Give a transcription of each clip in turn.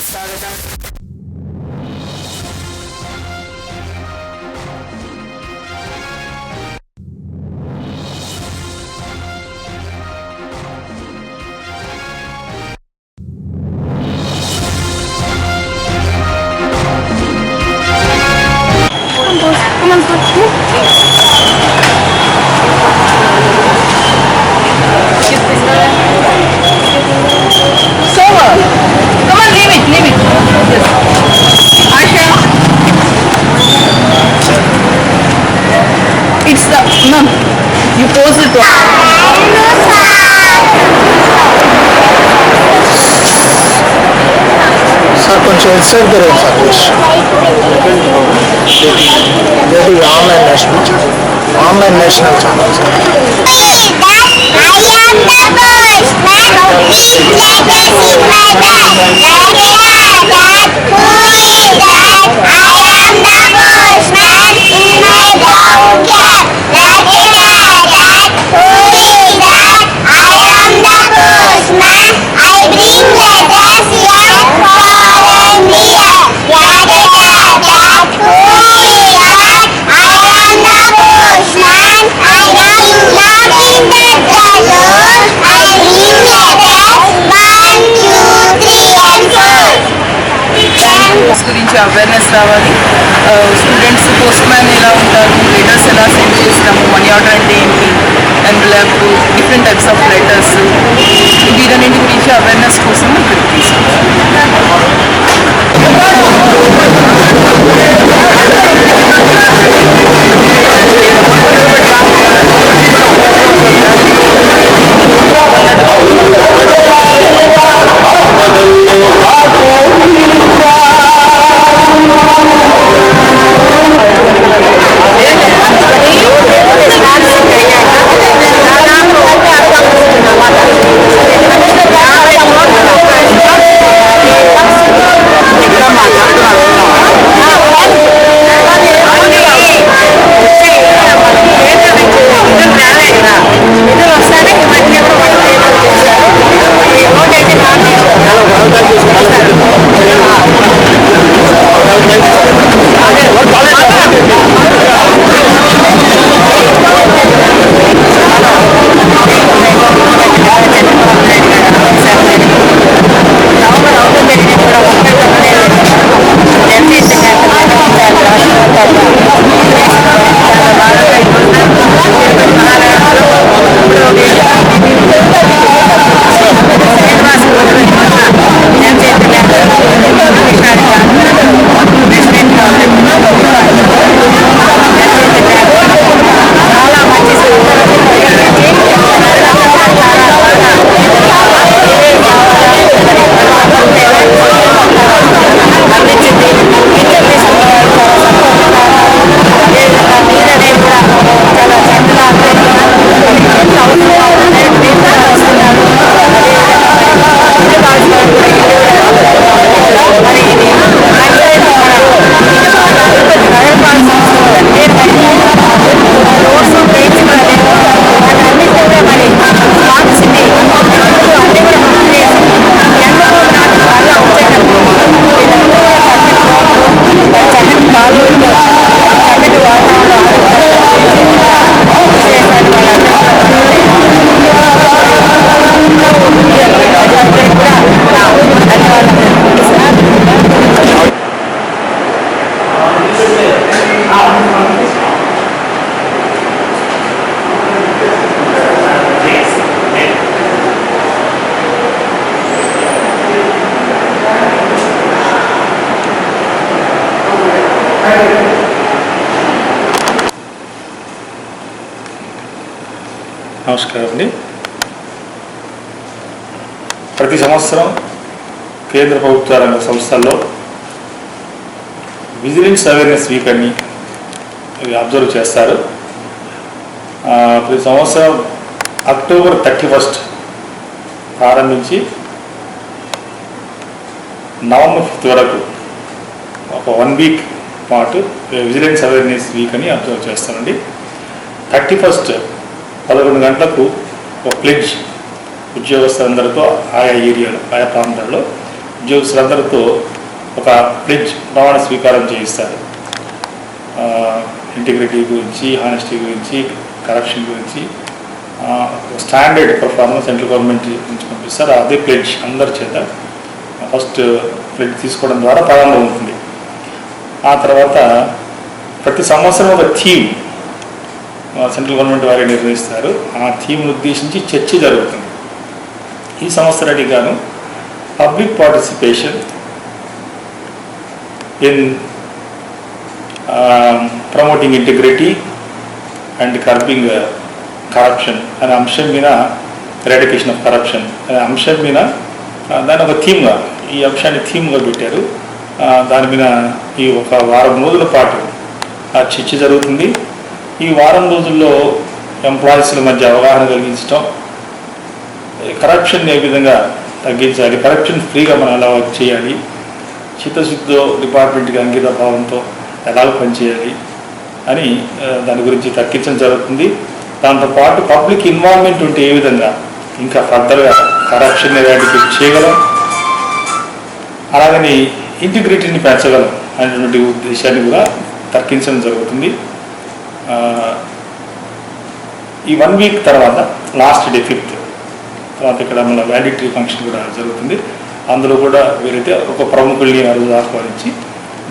స్వాగతం. It's the mom. You pose it. Sir, కొంచెం inside the range sir please. ఇది online national channel sir. గురించి awareness రావాలి. Students post man ఎలా ఉంటారు, లెటర్స్ ఎలా సెండ్ చేస్తాము, మనీ ఆర్డర్ అంటే ఏంటి, envelope, different types of letters, వీటన్నింటి గురించి అవేర్నెస్ కోసం ఇక్కడికి తీసుకుంటాం. నమస్కారం అండి. ప్రతి సంవత్సరం కేంద్ర ప్రభుత్వ రంగ సంస్థల్లో విజిలెన్స్ అవేర్నెస్ వీక్ అని అబ్జర్వ్ చేస్తారు. ప్రతి సంవత్సరం అక్టోబర్ 31 ప్రారంభించి నవంబర్ 5 వరకు ఒక 1 వీక్ పాటు విజిలెన్స్ అవేర్నెస్ వీక్ అని అబ్జర్వ్ చేస్తానండి. 31 11 గంటలకు ఒక ప్లెడ్జ్ ఉద్యోగస్తులందరితో ఆయా ఏరియాలో ఆయా ప్రాంతాల్లో ఉద్యోగస్తులందరితో ఒక ప్లెడ్జ్ ప్రమాణ స్వీకారం చేయిస్తారు. ఇంటిగ్రిటీ గురించి, హానెస్టీ గురించి, కరప్షన్ గురించి స్టాండర్డ్ పర్ఫార్మెన్స్ సెంట్రల్ గవర్నమెంట్ నుంచి పంపిస్తారు. అదే ప్లెడ్జ్ అందరి చేత ఫస్ట్ ప్లెడ్జ్ తీసుకోవడం ద్వారా ప్రారంభం అవుతుంది. ఆ తర్వాత ప్రతి సంవత్సరం ఒక థీమ్ సెంట్రల్ గవర్నమెంట్ వారే నిర్వహిస్తారు. ఆ థీమ్ను ఉద్దేశించి చర్చ జరుగుతుంది. ఈ సంవత్సరానికి గాను public participation in promoting integrity and kerbing corruption అనే అంశం మీద, ఎరాడికేషన్ ఆఫ్ కరప్షన్ అనే అంశం మీద దాని ఒక థీమ్గా, ఈ అంశాన్ని థీమ్గా పెట్టారు. దాని మీద ఈ ఒక వారం రోజుల పాటు చర్చ జరుగుతుంది. ఈ వారం రోజుల్లో ఎంప్లాయీస్ల మధ్య అవగాహన కలిగించడం, కరప్షన్ ఏ విధంగా తగ్గించాలి, కరప్షన్ ఫ్రీగా మనం ఎలా వర్క్ చేయాలి, చిత్తశుద్ధితో డిపార్ట్మెంట్కి అంకిత భావంతో ఎలా పనిచేయాలి అని దాని గురించి తగ్గించడం జరుగుతుంది. దాంతోపాటు పబ్లిక్ ఇన్వాల్వ్మెంట్ ఉంటే ఏ విధంగా ఇంకా ఫర్దర్గా కరప్షన్ ఎరాడికేట్ చేయగలం, అలాగని ఇంటిగ్రిటీని పెంచగలం అనేటువంటి ఉద్దేశాన్ని కూడా తగ్గించడం జరుగుతుంది. ఈ 1 వీక్ తర్వాత లాస్ట్ డే 5th తర్వాత ఇక్కడ మన వ్యాలిడిటీ ఫంక్షన్ కూడా జరుగుతుంది. అందులో కూడా వీరైతే ఒక ప్రముఖుల్ని ఆ రోజు ఆహ్వానించి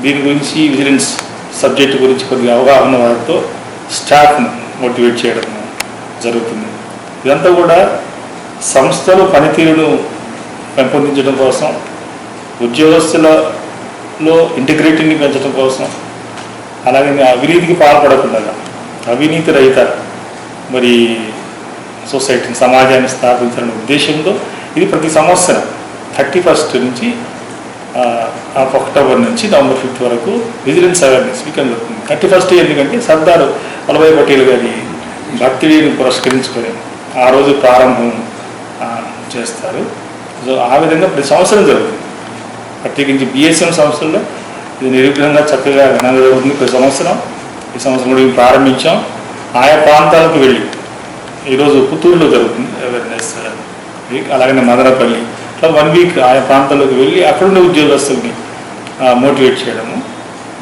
దీని గురించి విజిలెన్స్ సబ్జెక్టు గురించి కొద్దిగా అవగాహన వారితో స్టాఫ్ను మోటివేట్ చేయడం జరుగుతుంది. ఇదంతా కూడా సంస్థలు పనితీరును పెంపొందించడం కోసం, ఉద్యోగస్తులలో ఇంటిగ్రిటీని పెంచడం కోసం, అలాగే అవినీతికి పాల్పడకుండా అవినీతి రహిత మరి సొసైటీని, సమాజాన్ని స్థాపించాలనే ఉద్దేశంతో ఇది ప్రతి సంవత్సరం 31st నుంచి అక్టోబర్ నుంచి నవంబర్ 5th వరకు విజిలెన్స్ అవేర్నెస్ వీక్ అని జరుగుతుంది. 31st ఎందుకంటే సర్దార్ వల్లభాయ్ పటేల్ గారి బర్త్డేని పురస్కరించుకొని ఆ రోజు ప్రారంభం చేస్తారు. సో ఆ విధంగా ప్రతి సంవత్సరం జరుగుతుంది. ప్రత్యేకించి బిఎస్ఎం సంస్థల్లో ఇది నిర్విఘ్నంగా చక్కగా ఘనంగా జరుగుతుంది ప్రతి సంవత్సరం. ఈ సంవత్సరం కూడా ప్రారంభించాం. ఆయా ప్రాంతాలకు వెళ్ళి ఈరోజు పుత్తూరులో జరుగుతుంది అవేర్నెస్ వీక్, అలాగనే మదనపల్లి, ఇట్లా 1 వీక్ ఆయా ప్రాంతాల్లోకి వెళ్ళి అక్కడున్న ఉద్యోగస్తుల్ని మోటివేట్ చేయడము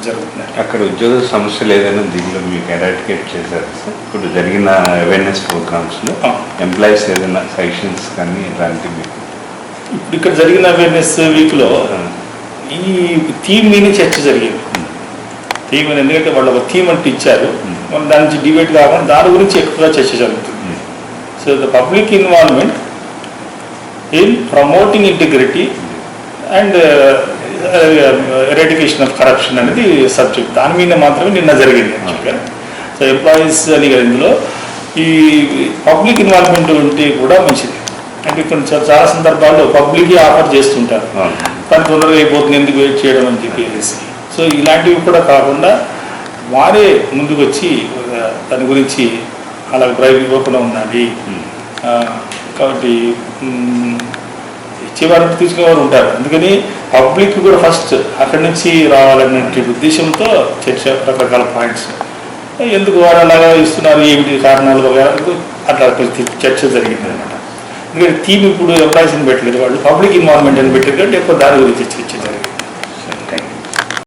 జరుగుతుంది. అక్కడ ఉద్యోగ సమస్యలు ఏదైనా దీనిలో మీకు ఎరాడికేట్ చేశారు సార్? ఇప్పుడు జరిగిన అవేర్నెస్ ప్రోగ్రామ్స్లో ఎంప్లాయీస్ ఏదైనా సజెషన్స్ కానీ ఇలాంటివి మీకు? ఇప్పుడు ఇక్కడ జరిగిన అవేర్నెస్ వీక్లో ఈ థీమ్ మీద చర్చ జరిగింది. థీమ్ ఎందుకంటే వాళ్ళు ఒక థీమ్ అంటే ఇచ్చారు, మనం దాని నుంచి డిబేట్ కాకుండా దాని గురించి ఎక్కువగా చర్చ జరుగుతుంది. So the public involvement in promoting integrity and eradication of corruption అనేది సబ్జెక్ట్. దాని మీద మాత్రమే నిన్న జరిగింది యాక్చువల్గా. సో ఎంప్లాయీస్ అని ఇందులో ఈ పబ్లిక్ ఇన్వాల్వ్మెంట్ ఉంటే కూడా మంచిది. అంటే కొన్ని చాలా సందర్భాల్లో పబ్లిక్ ఆఫర్ చేస్తుంటారు, కానీ తొందరగా అయిపోతుంది ఎందుకు వెయిట్ చేయడం అని చెప్పేసి. సో ఇలాంటివి కూడా కాకుండా వారే ముందుకు వచ్చి దాని గురించి అలా డ్రైవ్ ఇవ్వకుండా ఉండాలి. కాబట్టి ఇచ్చేవారు తీసుకునేవారు ఉంటారు. అందుకని పబ్లిక్ కూడా ఫస్ట్ అక్కడి నుంచి రావాలనే ఉద్దేశంతో చర్చ, రకరకాల పాయింట్స్ ఎందుకు వారు అలాగా ఇస్తున్నారు, ఏమిటి కారణాలు అట్లా చర్చ జరిగింది అనమాట. ఎందుకంటే థీమ్ ఇప్పుడు ఎంప్లాయీస్ని పెట్టలేదు, వాళ్ళు పబ్లిక్ ఇన్వాల్వ్మెంట్ అని పెట్టారు కాబట్టి ఎక్కువ దాని గురించి చర్చ జరిగింది.